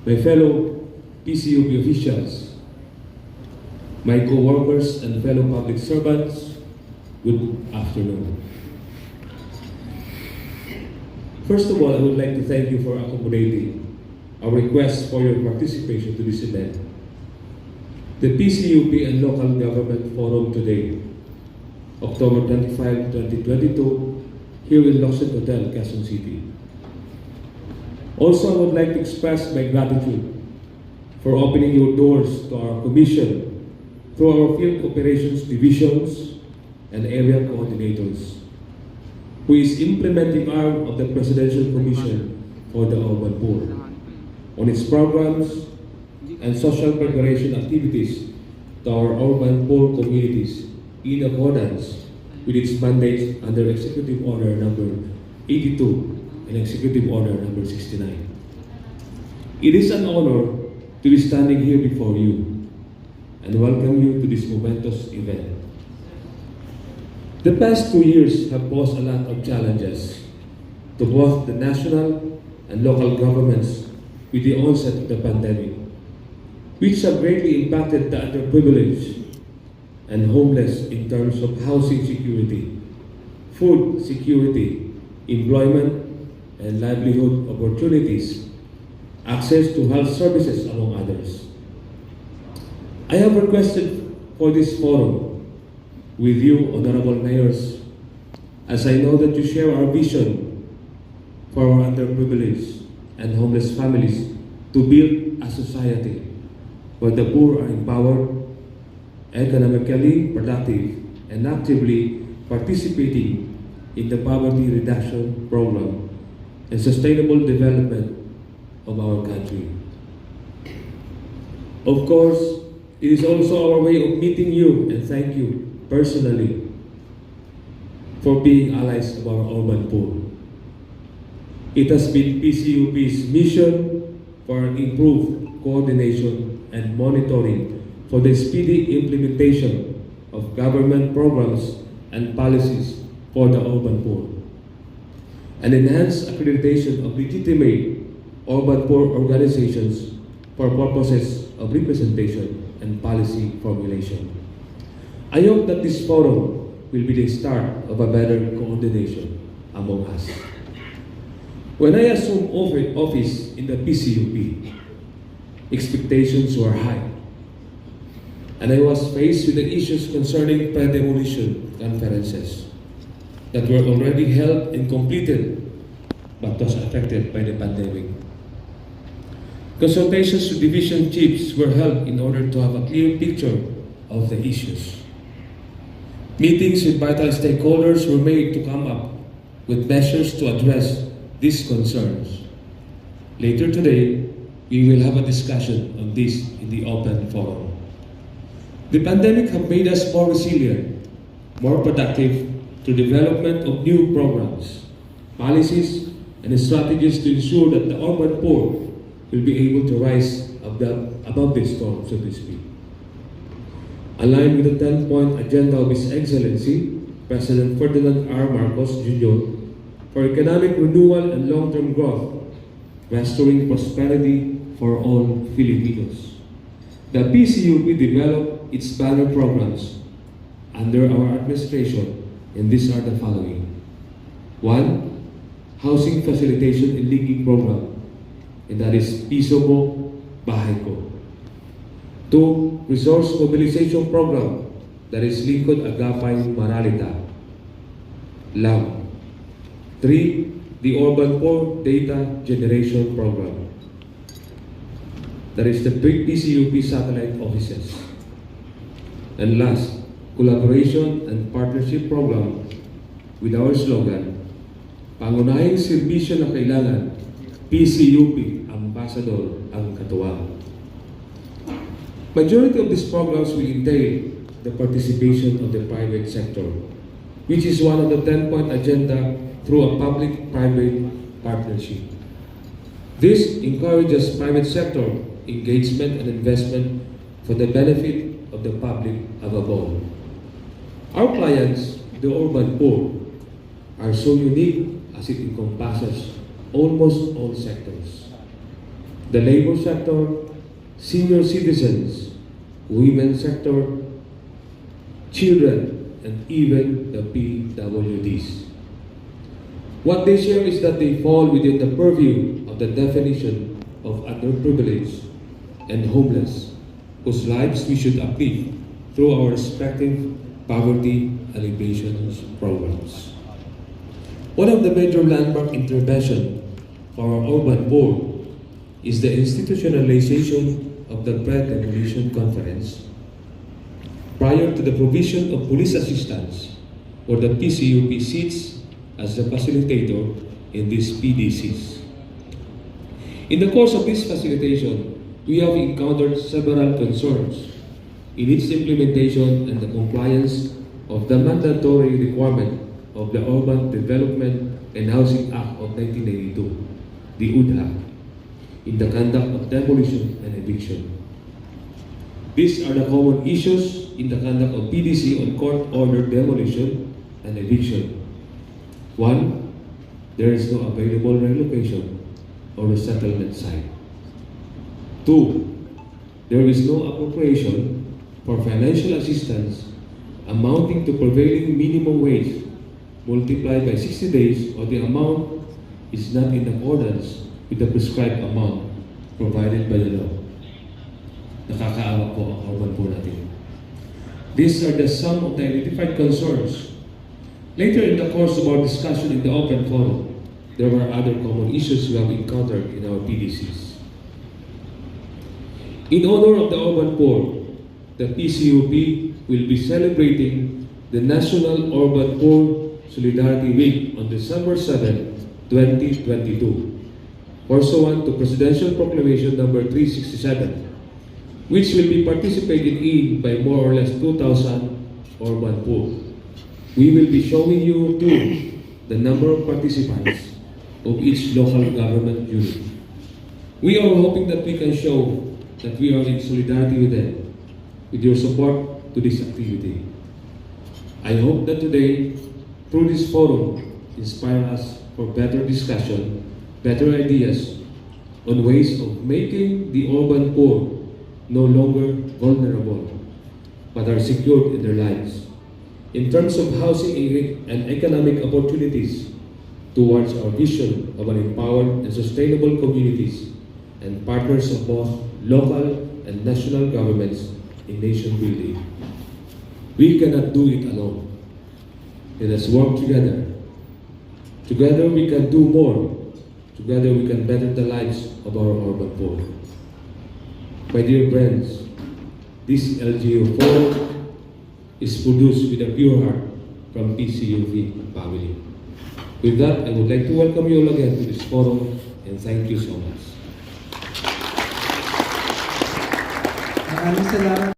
my fellow PCUP officials, my co-workers and fellow public servants, good afternoon. First of all, I would like to thank you for accommodating our request for your participation to this event. The PCUP and Local Government Forum today, October 25, 2022, here in Lawson Hotel, Quezon City. Also, I would like to express my gratitude for opening your doors to our commission through our field operations divisions and area coordinators, who is implementing arm of the Presidential Commission for the Urban Poor on its programs and social preparation activities to our urban poor communities in accordance with its mandates under Executive Order number 82 and Executive Order number 69. It is an honor to be standing here before you and welcome you to this momentous event. The past 2 years have posed a lot of challenges to both the national and local governments with the onset of the pandemic, which have greatly impacted the underprivileged and homeless in terms of housing security, food security, employment and livelihood opportunities, access to health services, among others. I have requested for this forum with you, Honorable Mayors, as I know that you share our vision for our underprivileged and homeless families to build a society where the poor are empowered, economically productive, and actively participating in the poverty reduction program and sustainable development of our country. Of course, it is also our way of meeting you and thank you personally for being allies of our urban poor. It has been PCUP's mission for an improved coordination and monitoring for the speedy implementation of government programs and policies for the urban poor, and enhanced accreditation of legitimate urban poor organizations for purposes of representation and policy formulation. I hope that this forum will be the start of a better coordination among us. When I assumed office in the PCUP, expectations were high, and I was faced with the issues concerning pre-demolition conferences that were already held and completed but was affected by the pandemic. Consultations with division chiefs were held in order to have a clear picture of the issues. Meetings with vital stakeholders were made to come up with measures to address these concerns. Later today, we will have a discussion on this in the open forum. The pandemic has made us more resilient, more productive through development of new programs, policies, and strategies to ensure that the urban poor will be able to rise above the storm, so to speak. Aligned with the 10-point agenda of His Excellency, President Ferdinand R. Marcos Jr., for economic renewal and long-term growth, restoring prosperity for all Filipinos. The PCUP developed its banner programs under our administration, and these are the following. 1. Housing Facilitation and Linking Program, and that is Piso Mo, Bahay Ko. 2. Resource Mobilization Program, that is Lingkod Agapay Maralita, LAM. 3. The Urban Poor Data Generation Program, that is the PCUP satellite offices. And last, Collaboration and Partnership Program with our slogan, Pangunahing Serbisyo na Kailangan, PCUP Ambassador ang Katuwang. Majority of these programs will entail the participation of the private sector, which is one of the 10-point agenda through a public-private partnership. This encourages private sector engagement and investment for the benefit of the public above all. Our clients, the urban poor, are so unique as it encompasses almost all sectors. the labor sector, senior citizens, women's sector, children, and even the PWDs. What they share is that they fall within the purview of the definition of underprivileged and homeless, whose lives we should uplift through our respective poverty alleviation programs. One of the major landmark interventions for our urban poor is the institutionalization of the Bread Demolition Conference. Prior to the provision of police assistance, or the PCUP sits as the facilitator in these PDCs. In the course of this facilitation, we have encountered several concerns in its implementation and the compliance of the mandatory requirement of the Urban Development and Housing Act of 1992, the whut, in the conduct of demolition and eviction. These are the common issues in the conduct of PDC on court-ordered demolition and eviction. 1. There is no available relocation or resettlement site. 2. There is no appropriation for financial assistance amounting to prevailing minimum wage multiplied by 60 days, or the amount is not in accordance with the prescribed amount provided by the law. Nakakaawa po ang urban po natin. These are the some of the identified concerns. Later in the course of our discussion in the open forum, there were other common issues we have encountered in our PDCs. In honor of the urban poor, the PCUP will be celebrating the National Urban Poor Solidarity Week on December 7, 2022, pursuant to Presidential Proclamation number 367, which will be participated in by more or less 2,000 urban poor. We will be showing you too the number of participants of each local government unit. We are hoping that we can show that we are in solidarity with them, with your support to this activity. I hope that today, through this forum, inspire us for better discussion, better ideas on ways of making the urban poor no longer vulnerable, but are secured in their lives. In terms of housing and economic opportunities towards our vision of an empowered and sustainable communities and partners of both local and national governments in nation building. We cannot do it alone. Let us work together. Together we can do more. Together we can better the lives of our urban poor. My dear friends, this LGU forum is produced with a pure heart from PCUV family. With that, I would like to welcome you all again to this forum and thank you so much. Maraming salamat